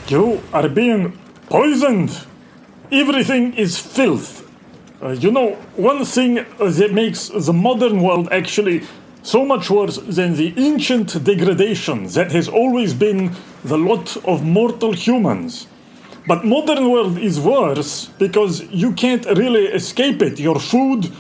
You are being poisoned. Everything is filth. One thing that makes the modern world actually so much worse than the ancient degradation that has always been the lot of mortal humans. But modern world is worse because you can't really escape it. Your food,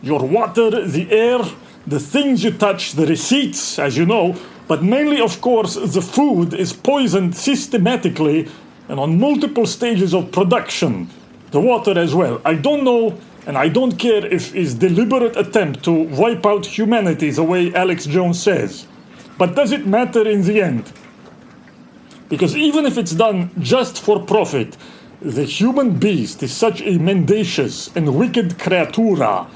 your water, the air, the things you touch, the receipts, as you know, but mainly, of course, the food is poisoned systematically and on multiple stages of production. The water as well. I don't know, and I don't care if it's deliberate attempt to wipe out humanity the way Alex Jones says. But does it matter in the end? Because even if it's done just for profit, the human beast is such a mendacious and wicked creatura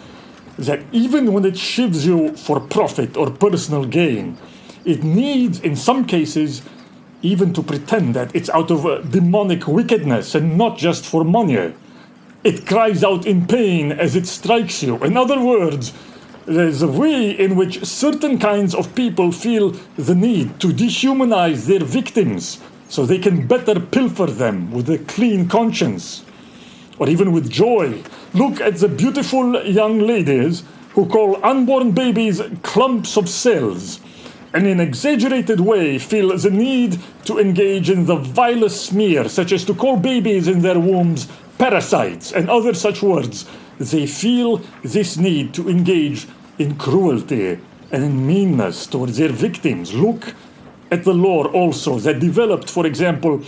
that even when it shivs you for profit or personal gain, it needs, in some cases, even to pretend that it's out of a demonic wickedness and not just for money. It cries out in pain as it strikes you. In other words, there's a way in which certain kinds of people feel the need to dehumanize their victims so they can better pilfer them with a clean conscience, or even with joy. Look at the beautiful young ladies who call unborn babies clumps of cells, and in an exaggerated way feel the need to engage in the vilest smear, such as to call babies in their wombs parasites and other such words. They feel this need to engage in cruelty and in meanness towards their victims. Look at the lore also that developed, for example,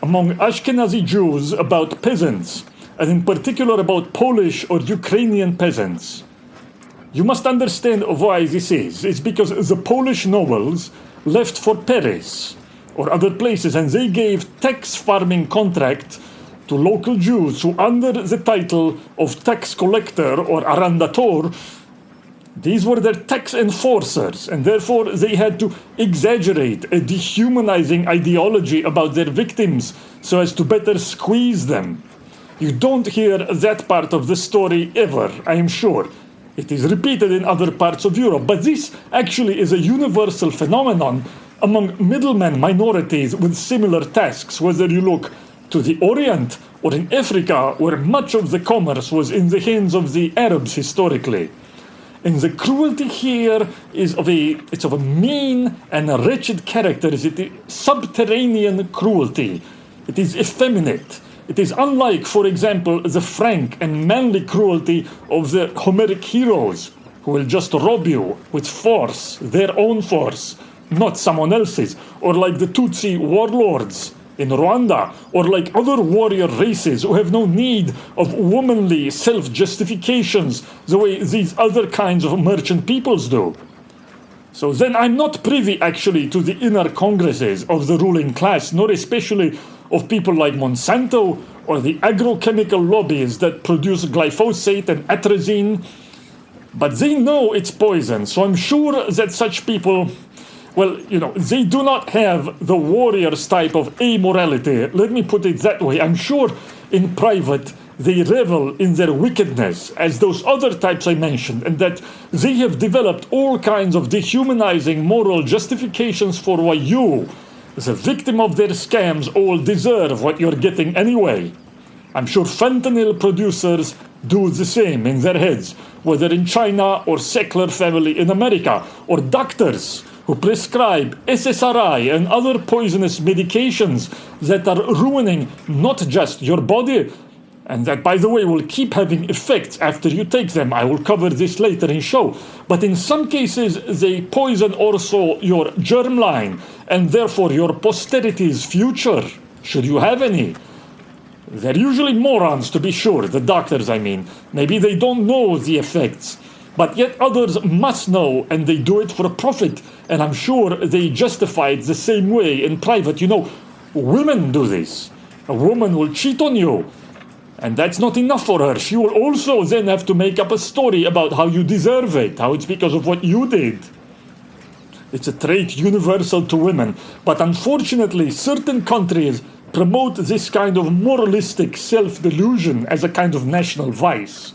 among Ashkenazi Jews about peasants, and in particular about Polish or Ukrainian peasants. You must understand why this is. It's because the Polish nobles left for Paris or other places, and they gave tax farming contracts to local Jews who, under the title of tax collector or arrendator, these were their tax enforcers, and therefore they had to exaggerate a dehumanizing ideology about their victims so as to better squeeze them. You don't hear that part of the story ever, I am sure. It is repeated in other parts of Europe, but this actually is a universal phenomenon among middlemen minorities with similar tasks, whether you look to the Orient or in Africa, where much of the commerce was in the hands of the Arabs historically. And the cruelty here is of a mean and a wretched character. It is subterranean cruelty. It is effeminate. It is unlike, for example, the frank and manly cruelty of the Homeric heroes, who will just rob you with force, their own force, not someone else's, or like the Tutsi warlords in Rwanda, or like other warrior races who have no need of womanly self-justifications the way these other kinds of merchant peoples do. So then I'm not privy actually to the inner congresses of the ruling class, nor especially of people like Monsanto or the agrochemical lobbies that produce glyphosate and atrazine. But they know it's poison, so I'm sure that such people, they do not have the warriors type of amorality. Let me put it that way. I'm sure in private they revel in their wickedness as those other types I mentioned, and that they have developed all kinds of dehumanizing moral justifications for why you, the victim of their scams, all deserve what you're getting anyway. I'm sure fentanyl producers do the same in their heads, whether in China or secular family in America, or doctors who prescribe SSRI and other poisonous medications that are ruining not just your body, and that, by the way, will keep having effects after you take them. I will cover this later in show. But in some cases, they poison also your germline, and therefore your posterity's future, should you have any. They're usually morons, to be sure, the doctors, I mean. Maybe they don't know the effects, but yet others must know, and they do it for profit, and I'm sure they justify it the same way in private. Women do this. A woman will cheat on you, and that's not enough for her. She will also then have to make up a story about how you deserve it, how it's because of what you did. It's a trait universal to women, but unfortunately certain countries promote this kind of moralistic self-delusion as a kind of national vice.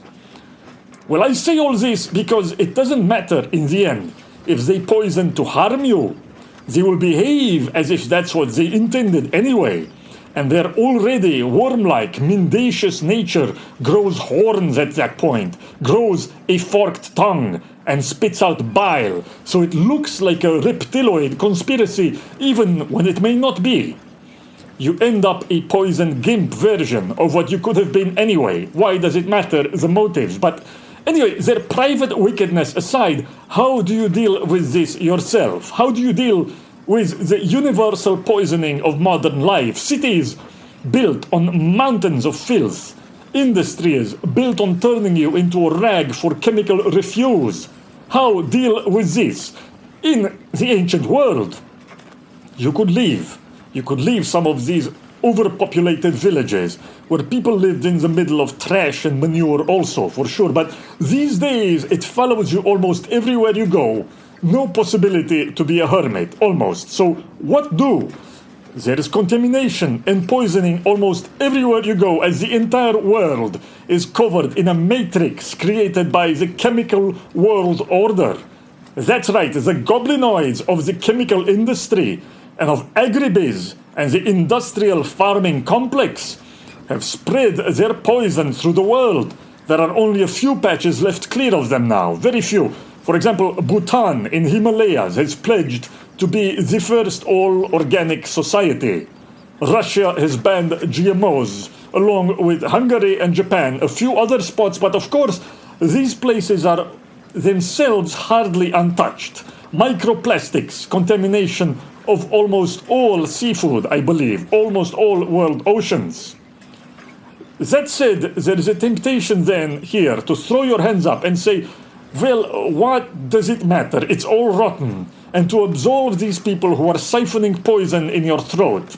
Well, I say all this because it doesn't matter in the end. If they poison to harm you, they will behave as if that's what they intended anyway. and their already worm-like, mendacious nature grows horns at that point, grows a forked tongue, and spits out bile, so it looks like a reptiloid conspiracy, even when it may not be. You end up a poisoned gimp version of what you could have been anyway. Why does it matter, the motives? But anyway, their private wickedness aside, how do you deal with this yourself? How do you deal with the universal poisoning of modern life? Cities built on mountains of filth. Industries built on turning you into a rag for chemical refuse. How deal with this? In the ancient world, you could leave. You could leave some of these overpopulated villages where people lived in the middle of trash and manure also, for sure. But these days, it follows you almost everywhere you go. No possibility to be a hermit, almost. So what do? There is contamination and poisoning almost everywhere you go, as the entire world is covered in a matrix created by the chemical world order. That's right, the goblinoids of the chemical industry and of agribiz and the industrial farming complex have spread their poison through the world. There are only a few patches left clear of them now, very few. For example, Bhutan in Himalayas has pledged to be the first all-organic society. Russia has banned GMOs, along with Hungary and Japan, a few other spots, but of course, these places are themselves hardly untouched. Microplastics, contamination of almost all seafood, I believe, almost all world oceans. That said, there is a temptation then here to throw your hands up and say, well, what does it matter? It's all rotten. And to absolve these people who are siphoning poison in your throat.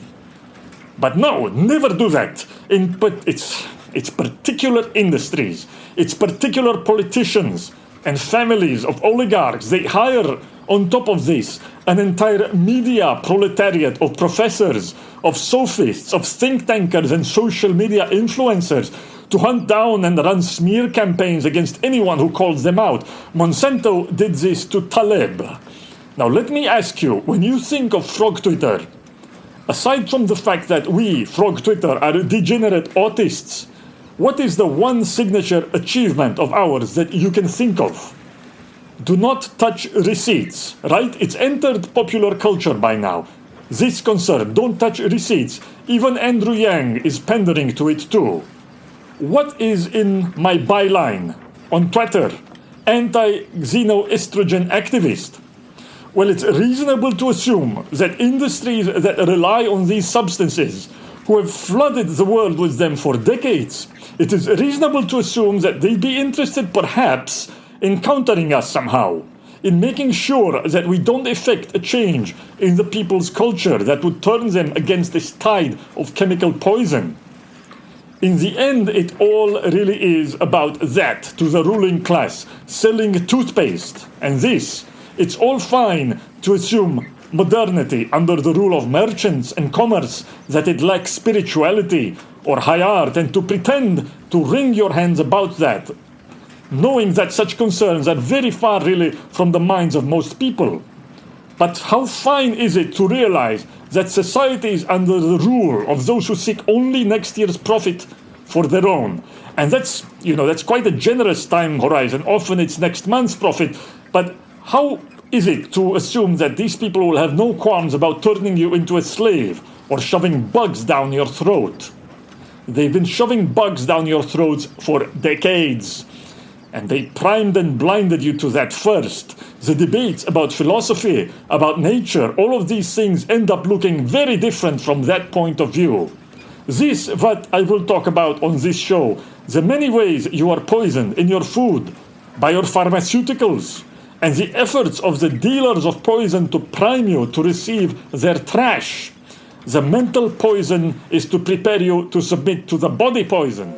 But no, never do that. It's particular industries, it's particular politicians and families of oligarchs. They hire, on top of this, an entire media proletariat of professors, of sophists, of think tankers and social media influencers to hunt down and run smear campaigns against anyone who calls them out. Monsanto did this to Taleb. Now let me ask you, when you think of Frog Twitter, aside from the fact that we, Frog Twitter, are degenerate autists, what is the one signature achievement of ours that you can think of? Do not touch receipts, right? It's entered popular culture by now. This concern, don't touch receipts. Even Andrew Yang is pandering to it too. What is in my byline on Twitter? Anti-xenoestrogen activist. Well, it's reasonable to assume that industries that rely on these substances, who have flooded the world with them for decades, it is reasonable to assume that they'd be interested perhaps in countering us somehow, in making sure that we don't effect a change in the people's culture that would turn them against this tide of chemical poison. In the end, it all really is about that to the ruling class, selling toothpaste. And this, it's all fine to assume modernity under the rule of merchants and commerce, that it lacks spirituality or high art, and to pretend to wring your hands about that, knowing that such concerns are very far really from the minds of most people. But how fine is it to realize that society is under the rule of those who seek only next year's profit for their own? And that's quite a generous time horizon. Often it's next month's profit. But how is it to assume that these people will have no qualms about turning you into a slave or shoving bugs down your throat? They've been shoving bugs down your throats for decades. And they primed and blinded you to that first. The debates about philosophy, about nature, all of these things end up looking very different from that point of view. This, what I will talk about on this show, the many ways you are poisoned in your food, by your pharmaceuticals, and the efforts of the dealers of poison to prime you to receive their trash. The mental poison is to prepare you to submit to the body poison.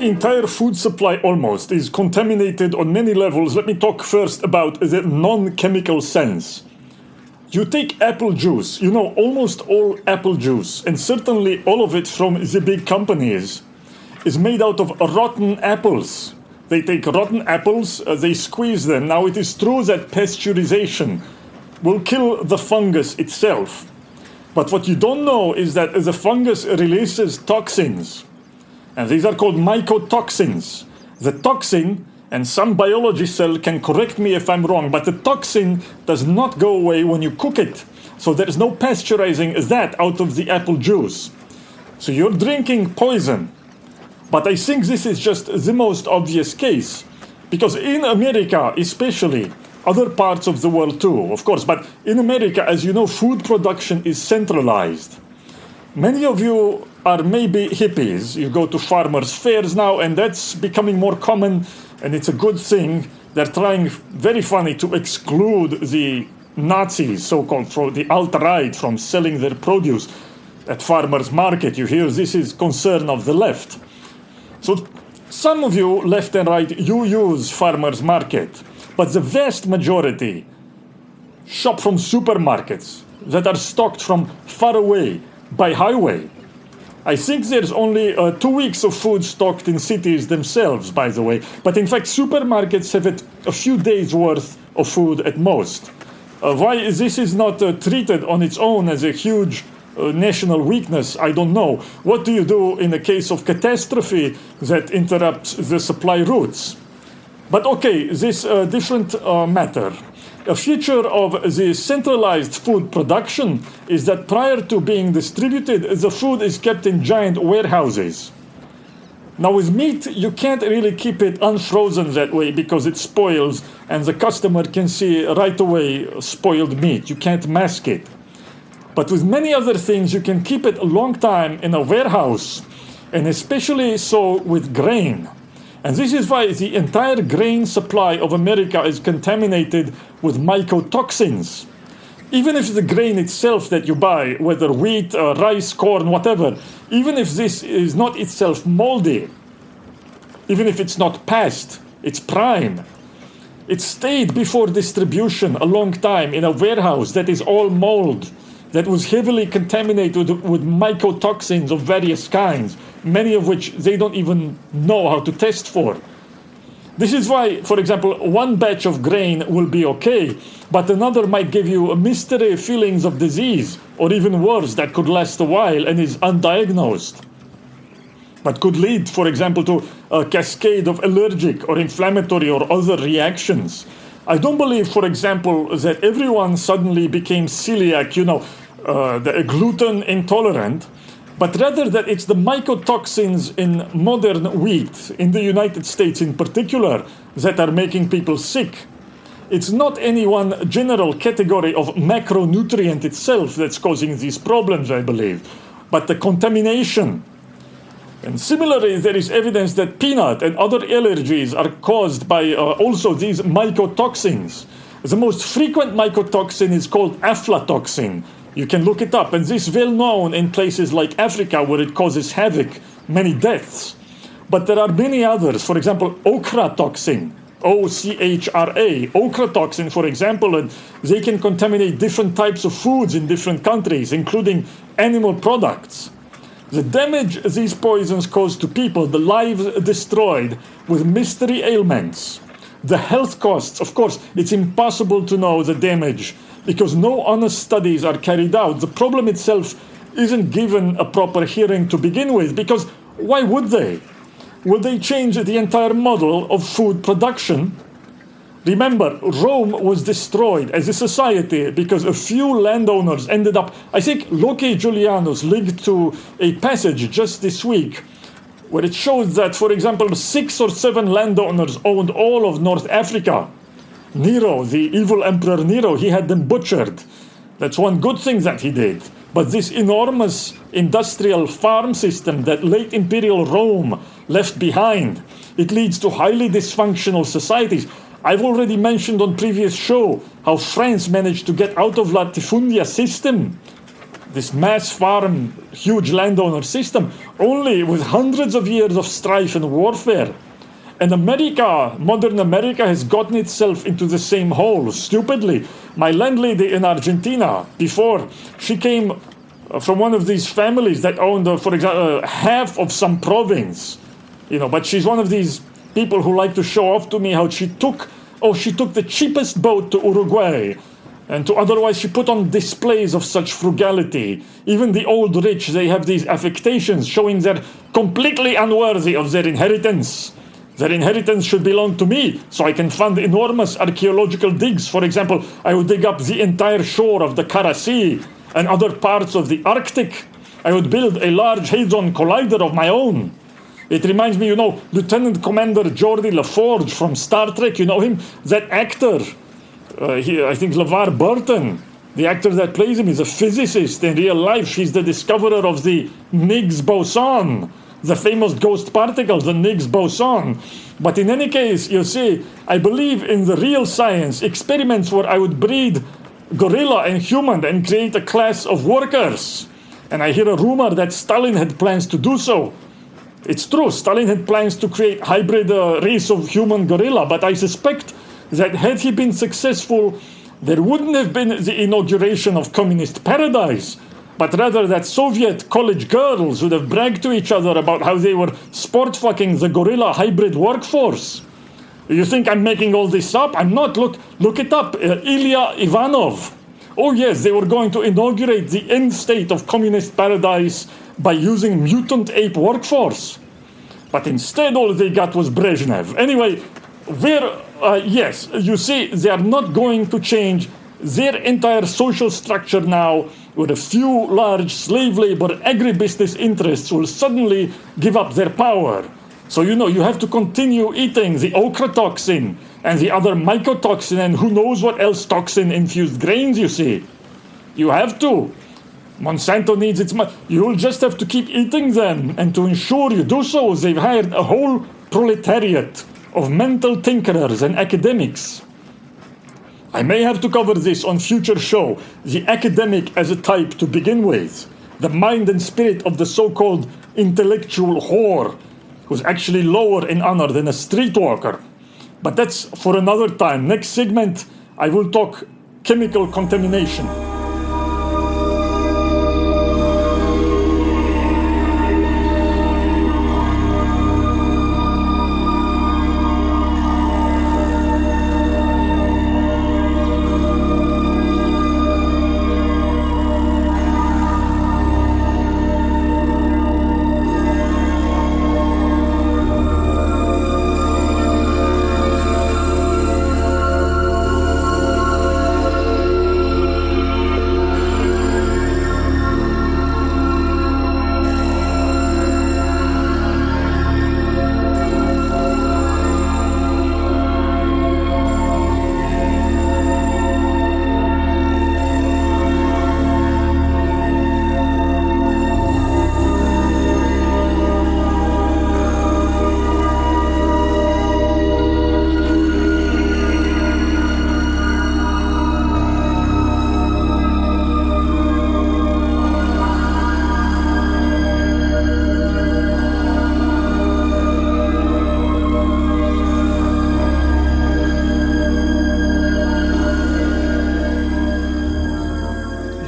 entire food supply almost is contaminated on many levels. Let me talk first about the non-chemical sense. You take apple juice, almost all apple juice, and certainly all of it from the big companies, is made out of rotten apples. They take rotten apples, they squeeze them. Now it is true that pasteurization will kill the fungus itself. But what you don't know is that the fungus releases toxins. And these are called mycotoxins. The toxin, and some biology cell can correct me if I'm wrong, but the toxin does not go away when you cook it. So there is no pasteurizing that out of the apple juice. So you're drinking poison. But I think this is just the most obvious case. Because in America, especially, other parts of the world too, of course, but in America, as you know, food production is centralized. Many of you are maybe hippies. You go to farmers' fairs now, and that's becoming more common, and it's a good thing. They're trying, very funny, to exclude the Nazis, so-called, from the alt-right, from selling their produce at farmers' market. You hear this is concern of the left. So some of you, left and right, you use farmers' market, but the vast majority shop from supermarkets that are stocked from far away by highway. I think there's only 2 weeks of food stocked in cities themselves, by the way. But in fact, supermarkets have a few days' worth of food at most. Why this is not treated on its own as a huge national weakness, I don't know. What do you do in a case of catastrophe that interrupts the supply routes? But okay, this different matter. A feature of the centralized food production is that prior to being distributed, the food is kept in giant warehouses. Now with meat, you can't really keep it unfrozen that way because it spoils and the customer can see right away spoiled meat. You can't mask it. But with many other things, you can keep it a long time in a warehouse, and especially so with grain. And this is why the entire grain supply of America is contaminated with mycotoxins. Even if the grain itself that you buy, whether wheat, rice, corn, whatever, even if this is not itself moldy, even if it's not passed, it's prime, it stayed before distribution a long time in a warehouse that is all mold, that was heavily contaminated with mycotoxins of various kinds, many of which they don't even know how to test for. This is why, for example, one batch of grain will be okay, but another might give you mystery feelings of disease, or even worse, that could last a while and is undiagnosed. But could lead, for example, to a cascade of allergic or inflammatory or other reactions. I don't believe, for example, that everyone suddenly became celiac, the gluten intolerant, but rather that it's the mycotoxins in modern wheat, in the United States in particular, that are making people sick. It's not any one general category of macronutrient itself that's causing these problems, I believe, but the contamination. And similarly, there is evidence that peanut and other allergies are caused by also these mycotoxins. The most frequent mycotoxin is called aflatoxin. You can look it up, and this is well known in places like Africa where it causes havoc, many deaths. But there are many others. For example, ochratoxin, O-C-H-R-A, ochratoxin, for example, and they can contaminate different types of foods in different countries, including animal products. The damage these poisons cause to people, the lives destroyed with mystery ailments, the health costs, of course, it's impossible to know the damage because no honest studies are carried out. The problem itself isn't given a proper hearing to begin with, because why would they? Will they change the entire model of food production? Remember, Rome was destroyed as a society because a few landowners ended up, I think Loci Julianus linked to a passage just this week where it shows that, for example, 6 or 7 landowners owned all of North Africa. Nero, the evil emperor Nero, he had them butchered. That's one good thing that he did. But this enormous industrial farm system that late imperial Rome left behind, it leads to highly dysfunctional societies. I've already mentioned on previous show how France managed to get out of latifundia system. this mass farm, huge landowner system, only with hundreds of years of strife and warfare. And America, modern America, has gotten itself into the same hole, stupidly. My landlady in Argentina, before, she came from one of these families that owned, for example, half of some province. But she's one of these people who like to show off to me how she took the cheapest boat to Uruguay. And otherwise she put on displays of such frugality. Even the old rich, they have these affectations showing they're completely unworthy of their inheritance. Their inheritance should belong to me, so I can fund enormous archaeological digs. For example, I would dig up the entire shore of the Kara Sea and other parts of the Arctic. I would build a large Hadron Collider of my own. It reminds me, Lieutenant Commander Geordi LaForge from Star Trek, you know him? That actor, I think LeVar Burton, the actor that plays him, is a physicist in real life. She's the discoverer of the Higgs boson, the famous ghost particle, the Higgs boson. But in any case, you see, I believe in the real science, experiments where I would breed gorilla and human and create a class of workers. And I hear a rumor that Stalin had plans to do so. It's true, Stalin had plans to create hybrid race of human gorilla, but I suspect that had he been successful, there wouldn't have been the inauguration of communist paradise, but rather that Soviet college girls would have bragged to each other about how they were sport fucking the gorilla hybrid workforce. You think I'm making all this up? I'm not. Look it up. Ilya Ivanov. Oh yes, they were going to inaugurate the end state of communist paradise by using mutant ape workforce. But instead all they got was Brezhnev. Anyway, yes, you see, they are not going to change their entire social structure now, where a few large slave labor agribusiness interests will suddenly give up their power. So, you have to continue eating the ochratoxin and the other mycotoxin and who knows what else toxin-infused grains, you see. You have to. Monsanto needs its money. You'll just have to keep eating them. And to ensure you do so, they've hired a whole proletariat of mental tinkerers and academics. I may have to cover this on future show. The academic as a type to begin with. The mind and spirit of the so-called intellectual whore, who's actually lower in honor than a streetwalker. But that's for another time. Next segment, I will talk chemical contamination.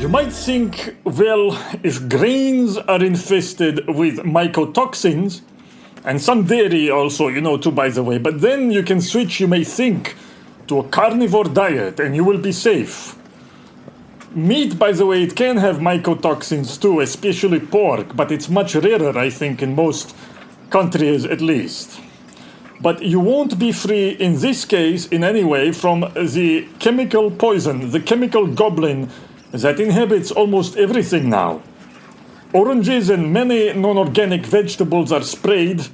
Might think, well, if grains are infested with mycotoxins, and some dairy also, too, by the way, but then you can switch, you may think, to a carnivore diet and you will be safe. Meat, by the way, it can have mycotoxins too, especially pork, but it's much rarer, I think, in most countries at least. But you won't be free in this case, in any way, from the chemical poison, the chemical goblin that inhabits almost everything now. Oranges and many non-organic vegetables are sprayed.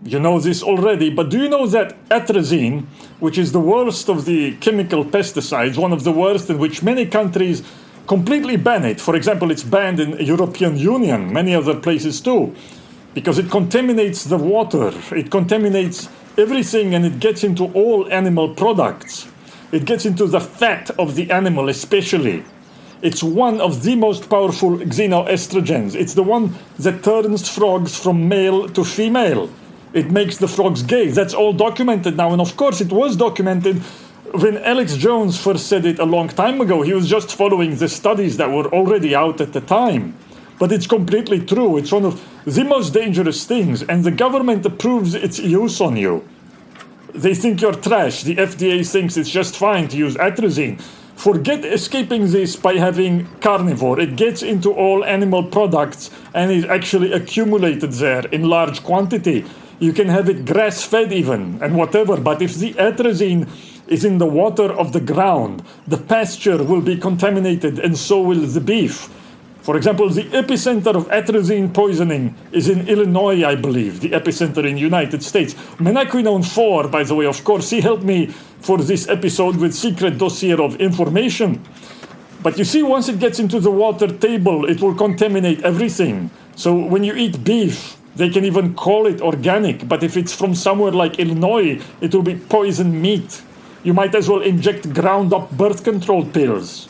You know this already, but do you know that atrazine, which is the worst of the chemical pesticides, one of the worst in which many countries completely ban it. For example, it's banned in the European Union, many other places too, because it contaminates the water, it contaminates everything, and it gets into all animal products. It gets into the fat of the animal especially. It's one of the most powerful xenoestrogens. It's the one that turns frogs from male to female. It makes the frogs gay. That's all documented now. And of course, it was documented when Alex Jones first said it a long time ago. He was just following the studies that were already out at the time. But it's completely true. It's one of the most dangerous things. And the government approves its use on you. They think you're trash. The FDA thinks it's just fine to use atrazine. Forget escaping this by having carnivore. It gets into all animal products and is actually accumulated there in large quantity. You can have it grass-fed even and whatever, but if the atrazine is in the water of the ground, the pasture will be contaminated and so will the beef. For example, the epicenter of atrazine poisoning is in Illinois, I believe, the epicenter in the United States. Menaquinone 4, by the way, of course, he helped me for this episode with secret dossier of information. But you see, once it gets into the water table, it will contaminate everything. So when you eat beef, they can even call it organic. But if it's from somewhere like Illinois, it will be poisoned meat. You might as well inject ground up birth control pills.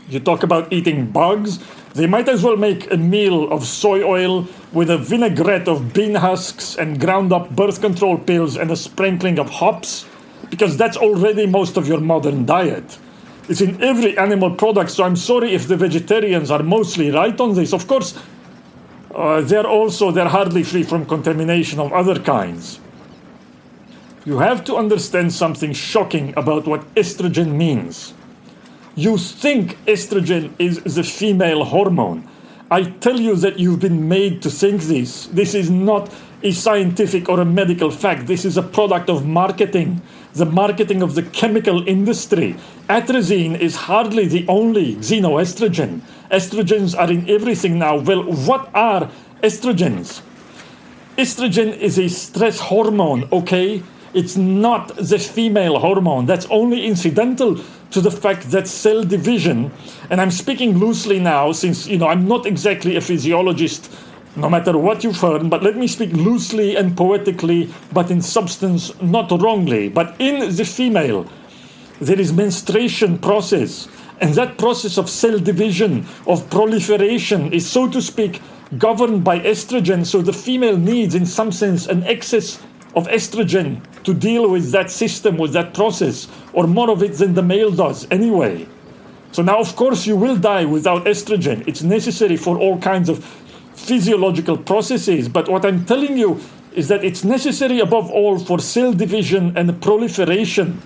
You talk about eating bugs, they might as well make a meal of soy oil with a vinaigrette of bean husks and ground up birth control pills and a sprinkling of hops, because that's already most of your modern diet. It's in every animal product, so I'm sorry if the vegetarians are mostly right on this. Of course, they're hardly free from contamination of other kinds. You have to understand something shocking about what estrogen means. You think estrogen is the female hormone. I tell you that you've been made to think this. This is not a scientific or a medical fact. This is a product of marketing, the marketing of the chemical industry. Atrazine is hardly the only xenoestrogen. Estrogens are in everything now. Well, what are estrogens? Estrogen is a stress hormone, okay? It's not the female hormone. That's only incidental to the fact that cell division, and I'm speaking loosely now since, I'm not exactly a physiologist, no matter what you've heard, but let me speak loosely and poetically, but in substance, not wrongly. But in the female, there is menstruation process, and that process of cell division, of proliferation, is, so to speak, governed by estrogen, so the female needs, in some sense, an excess of estrogen to deal with that system, with that process, or more of it than the male does anyway. So now, of course, you will die without estrogen. It's necessary for all kinds of physiological processes, but what I'm telling you is that it's necessary above all for cell division and proliferation.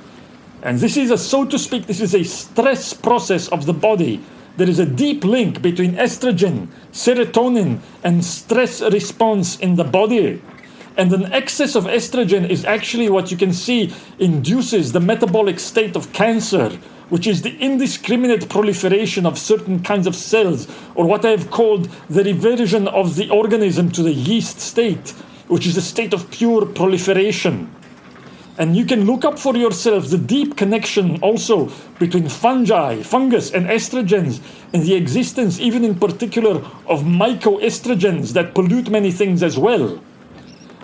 And this is so to speak, this is a stress process of the body. There is a deep link between estrogen, serotonin, and stress response in the body. And an excess of estrogen is actually what you can see induces the metabolic state of cancer, which is the indiscriminate proliferation of certain kinds of cells, or what I have called the reversion of the organism to the yeast state, which is a state of pure proliferation. And you can look up for yourself the deep connection also between fungus, and estrogens, and the existence, even in particular, of mycoestrogens that pollute many things as well.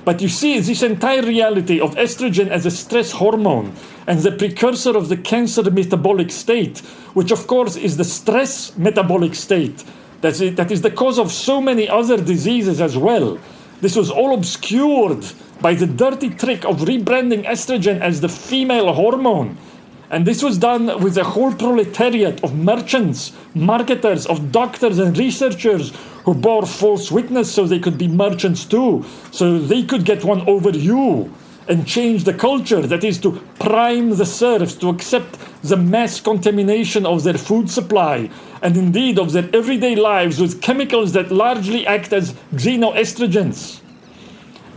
But you see, this entire reality of estrogen as a stress hormone and the precursor of the cancer metabolic state, which of course is the stress metabolic state, that is the cause of so many other diseases as well. This was all obscured by the dirty trick of rebranding estrogen as the female hormone. And this was done with a whole proletariat of merchants, marketers, of doctors and researchers who bore false witness so they could be merchants too, so they could get one over you and change the culture, that is to prime the serfs to accept the mass contamination of their food supply and indeed of their everyday lives with chemicals that largely act as xenoestrogens.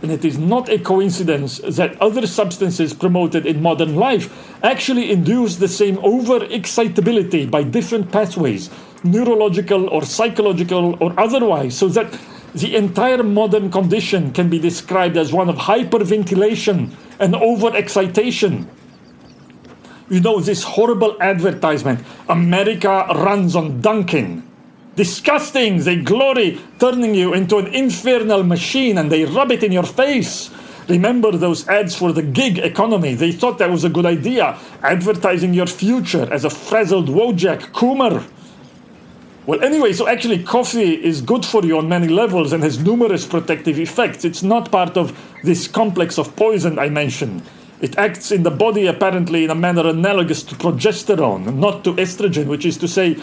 And it is not a coincidence that other substances promoted in modern life actually induce the same overexcitability by different pathways, neurological or psychological or otherwise, so that the entire modern condition can be described as one of hyperventilation and overexcitation. You know, this horrible advertisement, America runs on Dunkin'. Disgusting! They glory turning you into an infernal machine and they rub it in your face. Remember those ads for the gig economy? They thought that was a good idea, advertising your future as a frazzled Wojak Coomer. Well, anyway, so actually coffee is good for you on many levels and has numerous protective effects. It's not part of this complex of poison I mentioned. It acts in the body apparently in a manner analogous to progesterone, not to estrogen, which is to say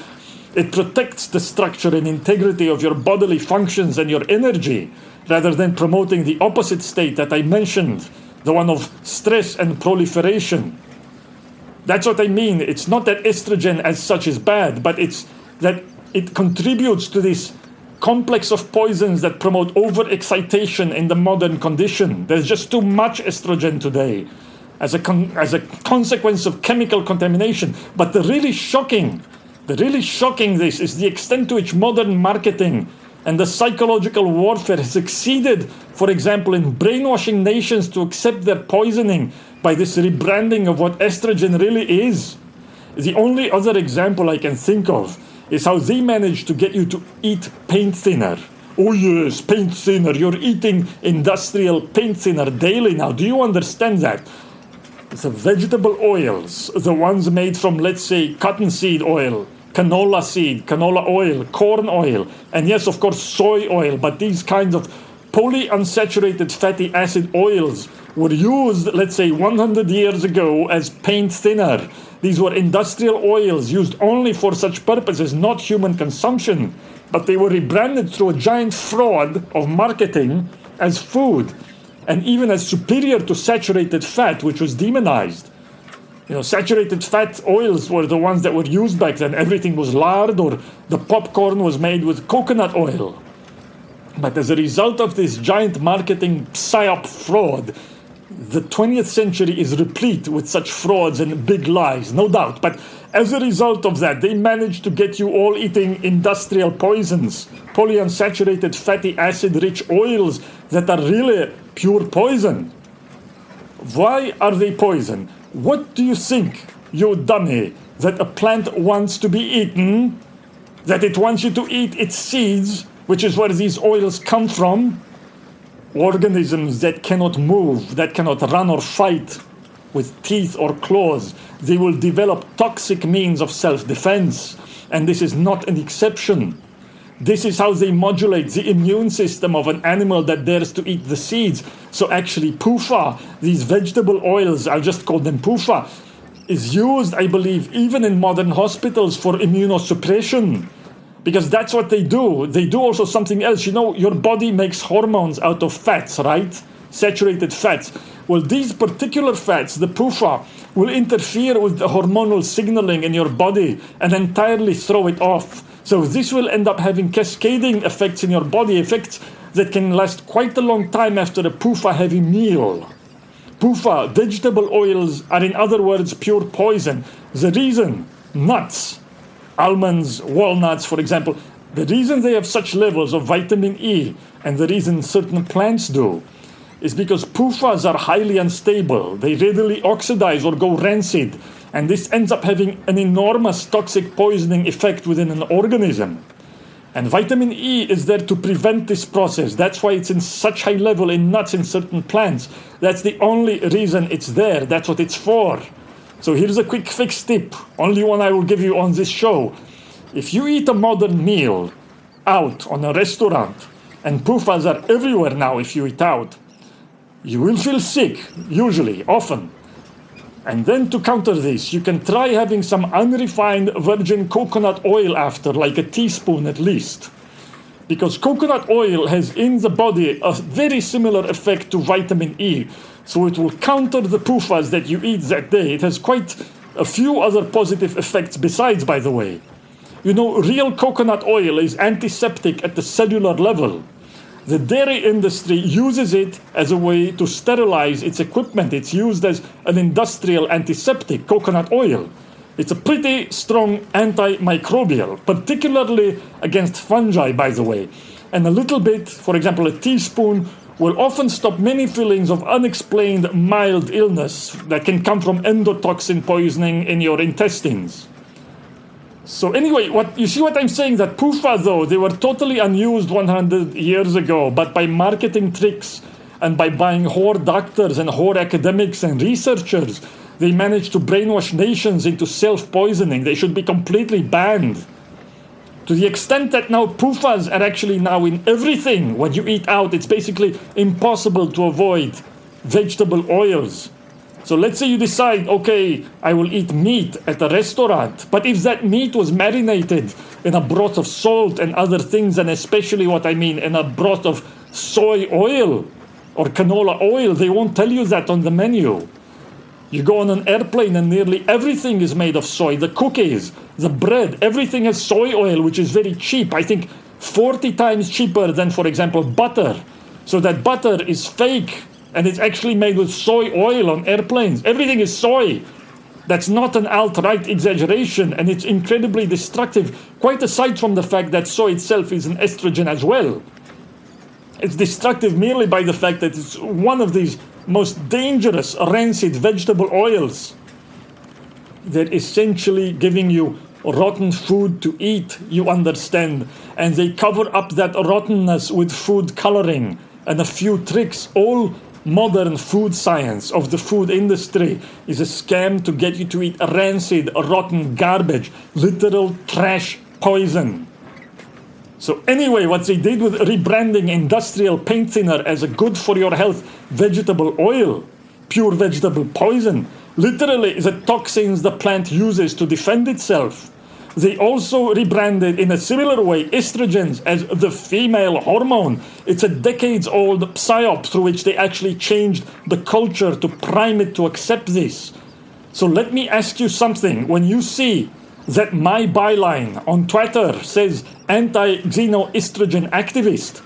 it protects the structure and integrity of your bodily functions and your energy, rather than promoting the opposite state that I mentioned, the one of stress and proliferation. That's what I mean. It's not that estrogen as such is bad, but it's that it contributes to this complex of poisons that promote overexcitation in the modern condition. There's just too much estrogen today as a consequence of chemical contamination. But the really shocking this is the extent to which modern marketing and the psychological warfare has succeeded, for example, in brainwashing nations to accept their poisoning by this rebranding of what estrogen really is. The only other example I can think of is how they managed to get you to eat paint thinner. Oh yes, paint thinner. You're eating industrial paint thinner daily now. Do you understand that? The vegetable oils, the ones made from, let's say, cottonseed oil, canola seed, canola oil, corn oil, and yes, of course, soy oil, but these kinds of polyunsaturated fatty acid oils were used, let's say, 100 years ago as paint thinner. These were industrial oils used only for such purposes, not human consumption, but they were rebranded through a giant fraud of marketing as food, and even as superior to saturated fat, which was demonized. You know, saturated fat oils were the ones that were used back then. Everything was lard, or the popcorn was made with coconut oil. But as a result of this giant marketing psyop fraud, the 20th century is replete with such frauds and big lies, no doubt. But as a result of that, they managed to get you all eating industrial poisons, polyunsaturated fatty acid-rich oils that are really pure poison. Why are they poison? What do you think, you dummy, that a plant wants to be eaten? That it wants you to eat its seeds, which is where these oils come from? Organisms that cannot move, that cannot run or fight with teeth or claws, they will develop toxic means of self-defense. And this is not an exception. This is how they modulate the immune system of an animal that dares to eat the seeds. So actually PUFA, these vegetable oils, I'll just call them PUFA, is used, I believe, even in modern hospitals for immunosuppression. Because that's what they do. They do also something else. You know, your body makes hormones out of fats, right? Saturated fats. Well, these particular fats, the PUFA, will interfere with the hormonal signaling in your body and entirely throw it off. So this will end up having cascading effects in your body, effects that can last quite a long time after a PUFA-heavy meal. PUFA, vegetable oils, are in other words pure poison. The reason, nuts, almonds, walnuts, for example, the reason they have such levels of vitamin E, and the reason certain plants do, is because PUFAs are highly unstable. They readily oxidize or go rancid, and this ends up having an enormous toxic poisoning effect within an organism. And vitamin E is there to prevent this process. That's why it's in such high level in nuts and certain plants. That's the only reason it's there. That's what it's for. So here's a quick fix tip, only one I will give you on this show. If you eat a modern meal out on a restaurant, and PUFAs are everywhere now if you eat out, you will feel sick, usually, often. And then to counter this, you can try having some unrefined virgin coconut oil after, like a teaspoon at least. Because coconut oil has in the body a very similar effect to vitamin E. So it will counter the PUFAs that you eat that day. It has quite a few other positive effects besides, by the way. You know, real coconut oil is antiseptic at the cellular level. The dairy industry uses it as a way to sterilize its equipment. It's used as an industrial antiseptic, coconut oil. It's a pretty strong antimicrobial, particularly against fungi, by the way. And a little bit, for example, a teaspoon, will often stop many feelings of unexplained mild illness that can come from endotoxin poisoning in your intestines. So anyway, you see what I'm saying? That PUFA, though, they were totally unused 100 years ago, but by marketing tricks and by buying whore doctors and whore academics and researchers, they managed to brainwash nations into self-poisoning. They should be completely banned. To the extent that now PUFAs are actually now in everything. When you eat out, it's basically impossible to avoid vegetable oils. So let's say you decide, okay, I will eat meat at a restaurant. But if that meat was marinated in a broth of salt and other things, and especially what I mean in a broth of soy oil or canola oil, they won't tell you that on the menu. You go on an airplane and nearly everything is made of soy. The cookies, the bread, everything has soy oil, which is very cheap. I think 40 times cheaper than, for example, butter. So that butter is fake and it's actually made with soy oil on airplanes. Everything is soy. That's not an alt-right exaggeration, and it's incredibly destructive, quite aside from the fact that soy itself is an estrogen as well. It's destructive merely by the fact that it's one of these most dangerous rancid vegetable oils. They're essentially giving you rotten food to eat, you understand, and they cover up that rottenness with food coloring and a few tricks. All modern food science of the food industry is a scam to get you to eat rancid, rotten garbage, literal trash poison. So anyway, what they did with rebranding industrial paint thinner as a good for your health vegetable oil, pure vegetable poison, literally the toxins the plant uses to defend itself. They also rebranded in a similar way estrogens as the female hormone. It's a decades-old psyop through which they actually changed the culture to prime it to accept this. So let me ask you something. When you see that my byline on Twitter says anti-xenoestrogen activist,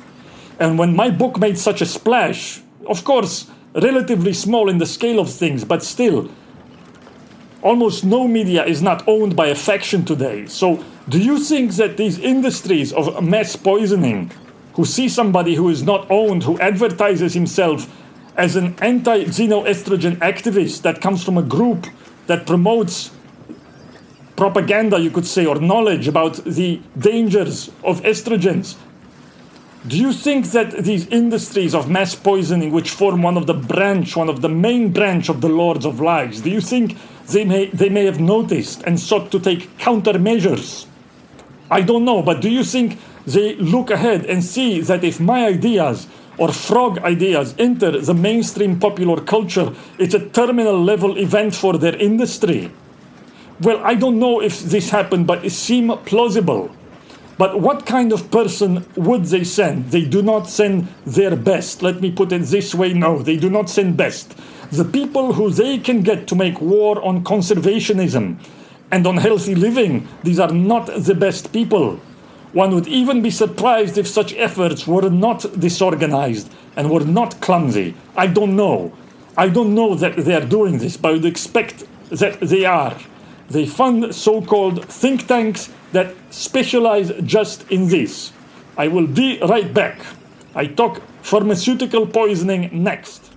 and when my book made such a splash, of course, relatively small in the scale of things, but still, almost no media is not owned by a faction today. So do you think that these industries of mass poisoning, who see somebody who is not owned, who advertises himself as an anti-xenoestrogen activist that comes from a group that promotes propaganda, you could say, or knowledge about the dangers of estrogens, do you think that these industries of mass poisoning, which form one of the main branch of the Lords of Lies, do you think they may have noticed and sought to take countermeasures? I don't know, but do you think they look ahead and see that if my ideas or frog ideas enter the mainstream popular culture, it's a terminal level event for their industry? Well, I don't know if this happened, but it seems plausible. But what kind of person would they send? They do not send their best. Let me put it this way. No, they do not send best. The people who they can get to make war on conservationism and on healthy living, these are not the best people. One would even be surprised if such efforts were not disorganized and were not clumsy. I don't know. I don't know that they are doing this, but I would expect that they are. They fund so-called think tanks that specialize just in this. I will be right back. I talk pharmaceutical poisoning next.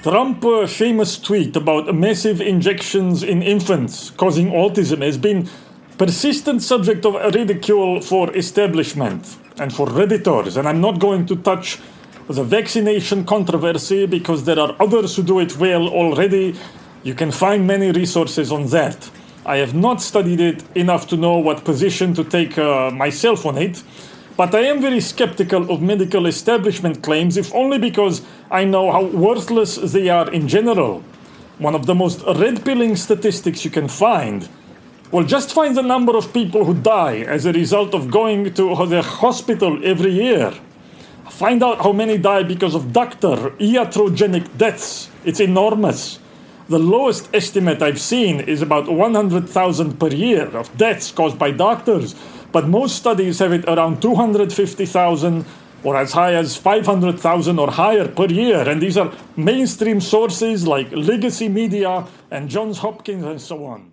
Trump's famous tweet about massive injections in infants causing autism has been persistent subject of ridicule for establishment and for Redditors. And I'm not going to touch the vaccination controversy because there are others who do it well already. You can find many resources on that. I have not studied it enough to know what position to take myself on it, but I am very skeptical of medical establishment claims, if only because I know how worthless they are in general. One of the most red-pilling statistics you can find. Well, just find the number of people who die as a result of going to the hospital every year. Find out how many die because of doctor iatrogenic deaths. It's enormous. The lowest estimate I've seen is about 100,000 per year of deaths caused by doctors, but most studies have it around 250,000 or as high as 500,000 or higher per year, and these are mainstream sources like Legacy Media and Johns Hopkins and so on.